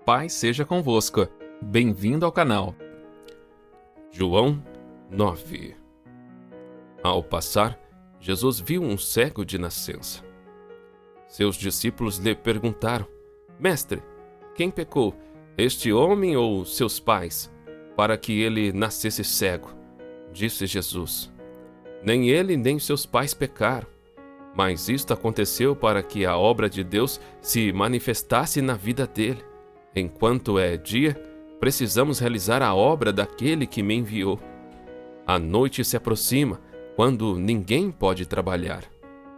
Paz seja convosco. Bem-vindo ao canal. João 9. Ao passar, Jesus viu um cego de nascença. Seus discípulos lhe perguntaram: Mestre, quem pecou, este homem ou seus pais, para que ele nascesse cego? Disse Jesus: Nem ele nem seus pais pecaram, mas isto aconteceu para que a obra de Deus se manifestasse na vida dele. Enquanto é dia, precisamos realizar a obra daquele que me enviou. A noite se aproxima, quando ninguém pode trabalhar.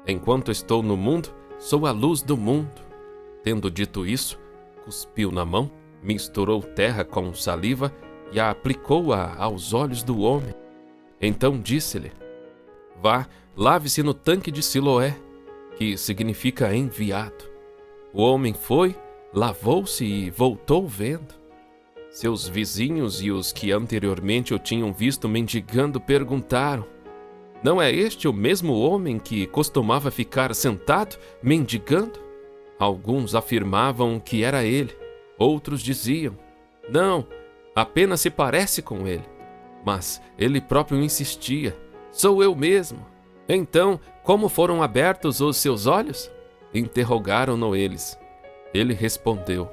Enquanto estou no mundo, sou a luz do mundo. Tendo dito isso, cuspiu na mão, misturou terra com saliva e a aplicou-a aos olhos do homem. Então disse-lhe: Vá, lave-se no tanque de Siloé, que significa enviado. O homem foi, lavou-se e voltou vendo. Seus vizinhos e os que anteriormente o tinham visto mendigando perguntaram: Não é este o mesmo homem que costumava ficar sentado, mendigando? Alguns afirmavam que era ele, outros diziam: Não, apenas se parece com ele. Mas ele próprio insistia: Sou eu mesmo. Então, como foram abertos os seus olhos? Interrogaram-no eles. Ele respondeu: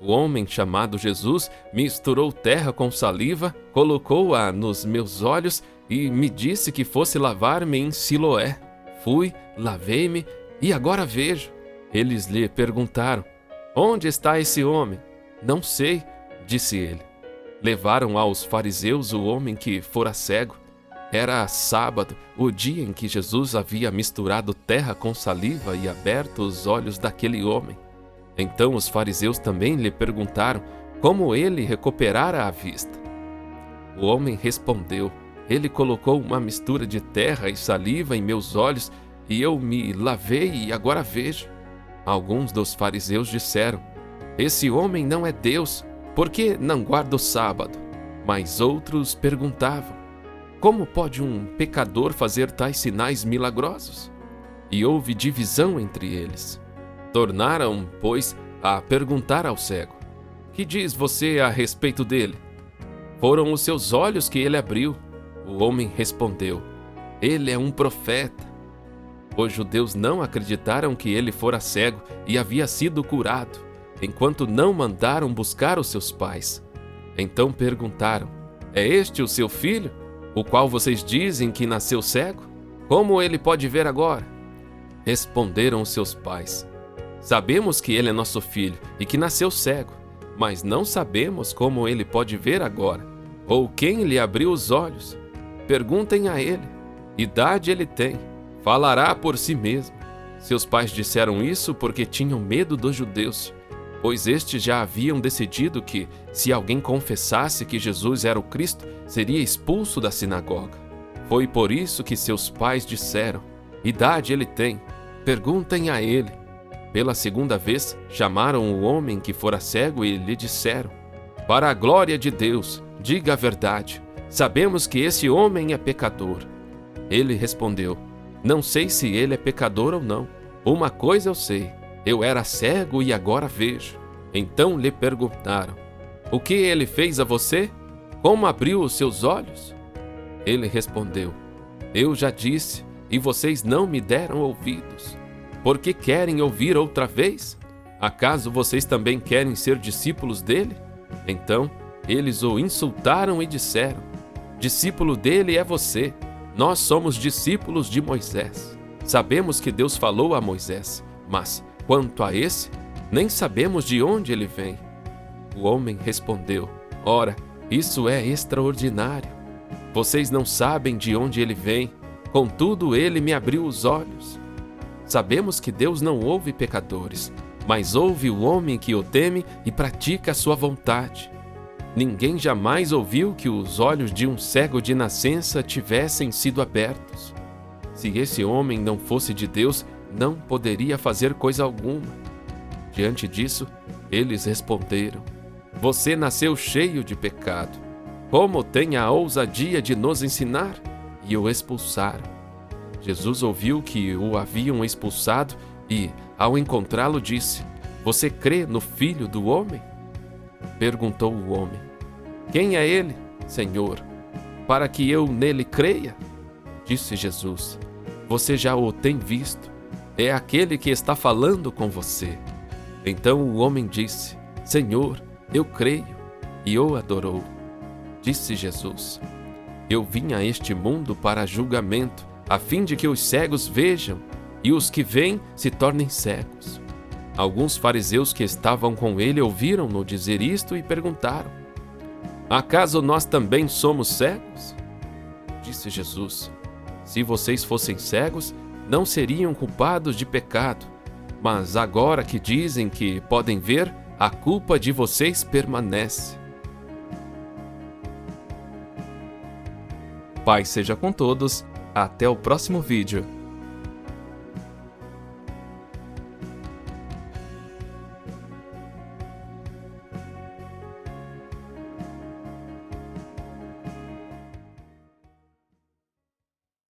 O homem chamado Jesus misturou terra com saliva, colocou-a nos meus olhos e me disse que fosse lavar-me em Siloé. Fui, lavei-me e agora vejo. Eles lhe perguntaram: Onde está esse homem? Não sei, disse ele. Levaram aos fariseus o homem que fora cego. Era sábado, o dia em que Jesus havia misturado terra com saliva e aberto os olhos daquele homem. Então os fariseus também lhe perguntaram como ele recuperara a vista. O homem respondeu: Ele colocou uma mistura de terra e saliva em meus olhos e eu me lavei e agora vejo. Alguns dos fariseus disseram: Esse homem não é Deus, porque não guarda o sábado? Mas outros perguntavam: Como pode um pecador fazer tais sinais milagrosos? E houve divisão entre eles. Tornaram, pois, a perguntar ao cego: Que diz você a respeito dele? Foram os seus olhos que ele abriu. O homem respondeu: Ele é um profeta. Os judeus não acreditaram que ele fora cego e havia sido curado, enquanto não mandaram buscar os seus pais. Então perguntaram: É este o seu filho, o qual vocês dizem que nasceu cego? Como ele pode ver agora? Responderam os seus pais: Sabemos que ele é nosso filho e que nasceu cego, mas não sabemos como ele pode ver agora, ou quem lhe abriu os olhos. Perguntem a ele. Idade ele tem, falará por si mesmo. Seus pais disseram isso porque tinham medo dos judeus, pois estes já haviam decidido que, se alguém confessasse que Jesus era o Cristo, seria expulso da sinagoga. Foi por isso que seus pais disseram: Idade ele tem, perguntem a ele. Pela segunda vez, chamaram o homem que fora cego e lhe disseram: Para a glória de Deus, diga a verdade. Sabemos que esse homem é pecador. Ele respondeu: Não sei se ele é pecador ou não. Uma coisa eu sei: eu era cego e agora vejo. Então lhe perguntaram: O que ele fez a você? Como abriu os seus olhos? Ele respondeu: Eu já disse, e vocês não me deram ouvidos. Por que querem ouvir outra vez? Acaso vocês também querem ser discípulos dele? Então eles o insultaram e disseram: Discípulo dele é você. Nós somos discípulos de Moisés. Sabemos que Deus falou a Moisés, mas, quanto a esse, nem sabemos de onde ele vem. O homem respondeu: Ora, isso é extraordinário. Vocês não sabem de onde ele vem, contudo ele me abriu os olhos. Sabemos que Deus não ouve pecadores, mas ouve o homem que o teme e pratica a sua vontade. Ninguém jamais ouviu que os olhos de um cego de nascença tivessem sido abertos. Se esse homem não fosse de Deus, não poderia fazer coisa alguma. Diante disso, eles responderam: Você nasceu cheio de pecado. Como tem a ousadia de nos ensinar? E o expulsaram. Jesus ouviu que o haviam expulsado e, ao encontrá-lo, disse: Você crê no Filho do Homem? Perguntou o homem. Quem é ele, Senhor, para que eu nele creia? Disse Jesus. Você já o tem visto. É aquele que está falando com você. Então o homem disse: Senhor, eu creio, e o adorou. Disse Jesus: Eu vim a este mundo para julgamento, a fim de que os cegos vejam e os que veem se tornem cegos. Alguns fariseus que estavam com ele ouviram-no dizer isto e perguntaram: Acaso nós também somos cegos? Disse Jesus: Se vocês fossem cegos, não seriam culpados de pecado, mas agora que dizem que podem ver, a culpa de vocês permanece. Paz seja com todos, até o próximo vídeo.